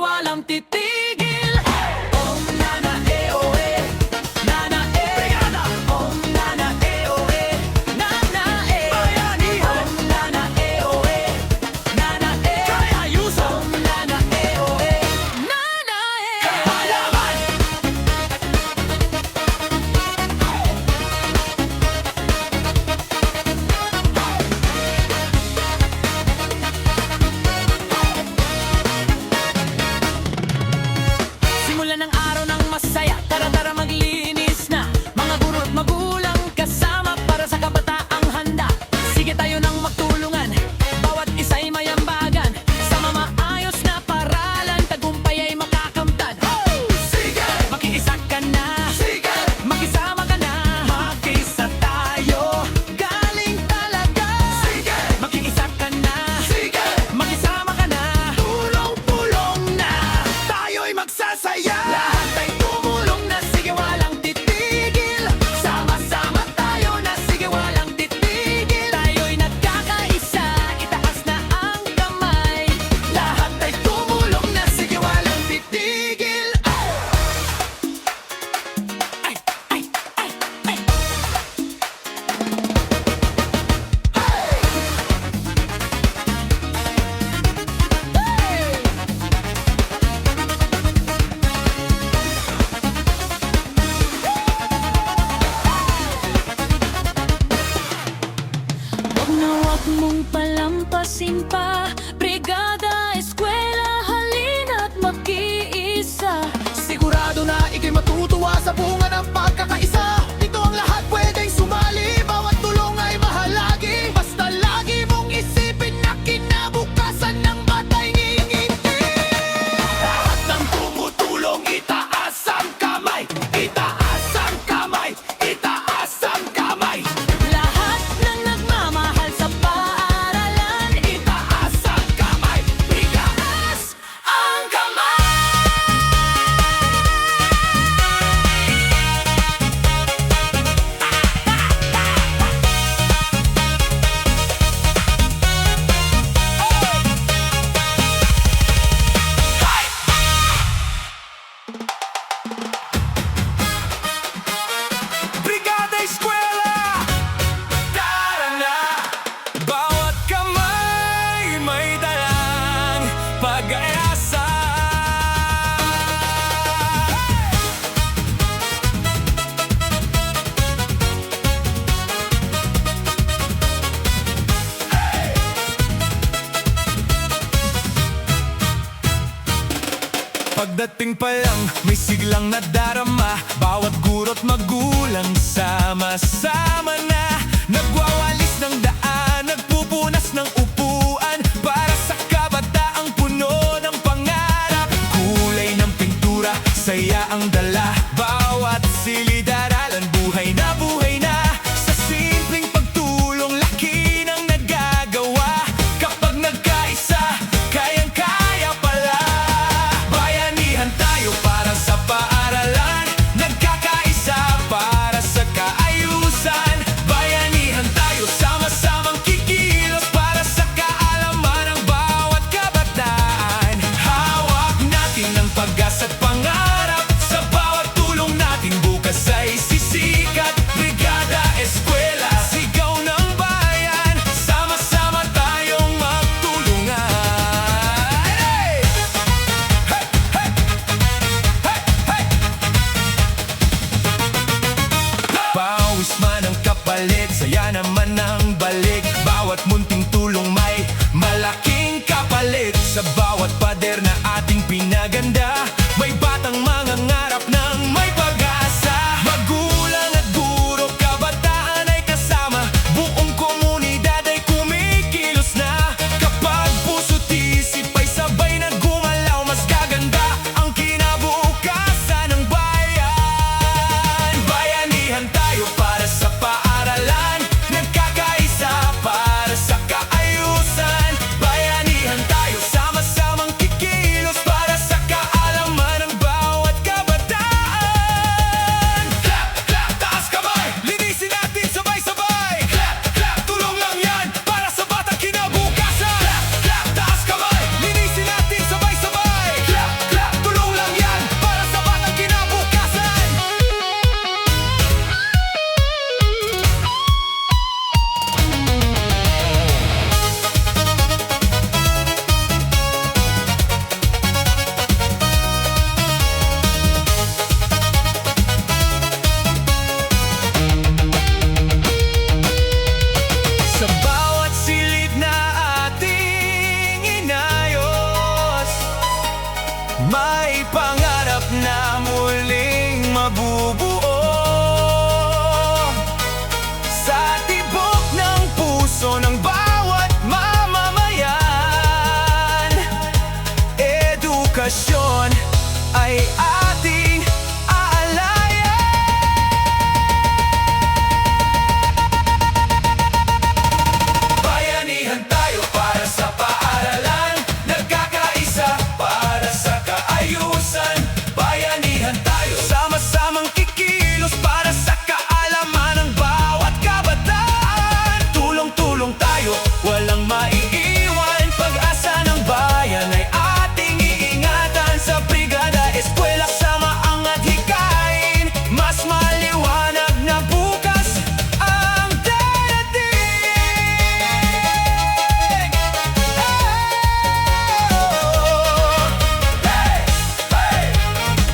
walang titigil. Om Nana EOE, Nana E, Brigada. Om Nana EOE, Nana E, Bayanihan. Om Nana EOE, Nana E, Kaya Ayuso. Om Nana EOE, Nana E, Kapalaban. Simulan ng araw ng masaya, tara-tara maglinis na. Mga guro at magulang kasama para sa kabataang handa. Sige tayo nang magtulungan, bawat isa'y mayambagan. Sa maayos na paralan, tagumpay ay makakamtan. Sige! Makiisa ka na. Sige! Makisama ka na. Mag-isa tayo, galing talaga. Sige! Makiisa ka na. Sige! Makisama ka na. Tulong-tulong na, tayo'y magsasaya. Lahat ay tumulong na, sige walang titigil. Sama-sama tayo na, sige walang titigil. Tayo'y nagkakaisa, itaas na ang kamay. Lahat ay tumulong na, sige walang titigil. Ay! Ay! Ay! Ay! Wag na wag mong palampasin pa. Brigada, eskwela, halina't makiisa. Sigurado na ika'y matutuwa sa bunga ng pagkakaisa. Dito ang lahat pwedeng sumali, bawat tulong ay mahalagi. Basta lagi mong isipin na kinabukasan ng batay ngingiti. Lahat ng tumutulong, itaas ang kamay. Itaas ang kamay. Itaas ang kamay. Lahat ng nagmamahal sa paaralan, itaas ang kamay. Itaas ang kamay. Brigada Eskwela! Tara na! Bawat kamay may dalang pag-asa. Pagdating pa lang, may siglang nadarama. Bawat guro't magulang sama-sama na. Nagwawalis ng daan, nagpupunas ng upuan para sa kabataang puno ng pangarap. Kulay ng pintura, saya ang dala. Bawat silid-aralan, buhay na buhay na. Sa simpleng pagtulong, laki ng nagagawa. Kapag nagkaisa, kayang-kaya pala. Bayanihan tayo para sa paaralan. Nagkakaisa para sa kaayusan. Bayanihan tayo, sama-samang kikilos para sa kaalaman ng bawat kabataan. Hawak natin ang pag-asa at pangarap. Sa bawat tulong natin bukas ay sisikat. Brigada Eskwela, sigaw ng bayan. Sama-sama tayong magtulungan. Hey! Hey! Hey! Hey! Hey! Pawis man ang kapalit, saya naman ang balik. Bawat munting tulong may malaking kapalit. Sa bawat pader na ating pinaganda, may batang mangangarap ng may pag-asa. Magulang at guro, kabataan ay kasama. Buong komunidad ay kumikilos na. Kapag puso't isip ay sabay na gumalaw, mas gaganda ang kinabukasan ng bayan. Bayanihan tayo para sa paaralan. Nagkakaisa para sa kaayusan. Bayanihan tayo, sama-samang kikilos para sa kaayusan. May pangarap na muling mabubuo sa tibok ng puso ng bawat mamamayan. Edukasyon ay ating aalayan. Bayanihan tayo para sa paaralan, nagkakaisa para sa kaayusan. Bayanihan tayo, sama-samang kikilos para sa kaalaman ng bawat kabataan. Tulong-tulong tayo, walang maiiwan. Pag-asa ng bayan ay ating iingatan. Sa brigada, eskwela, sama ang adhikain. Mas maliwanag na bukas ang darating.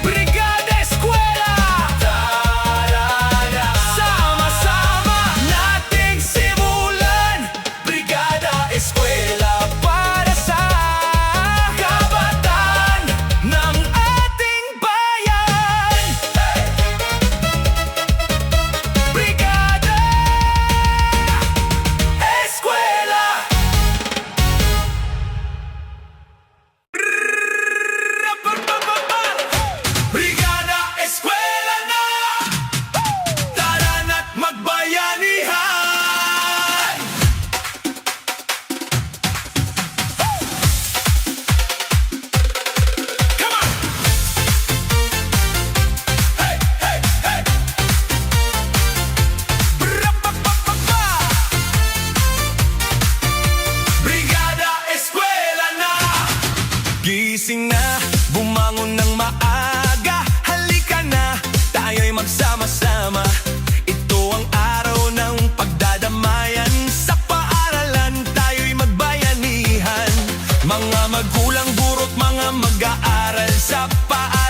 Brigada Eskwela, tara sama-sama nating simulan. Brigada Eskwela para sa kabataan ng ating bayan. Brigada Eskwela. Brigada Eskwela na! Tara na't magbayanihan! Come on! Hey, hey, hey! Brapapapapa! Brigada Eskwela na! Gising na, bumangon ng maaga. Halika na, tayo'y magsama-sama. Ito ang araw ng pagdadamayan. Sa paaralan, tayo'y magbayanihan. Mga magulang, guro't mga mag-aaral sa paaralan.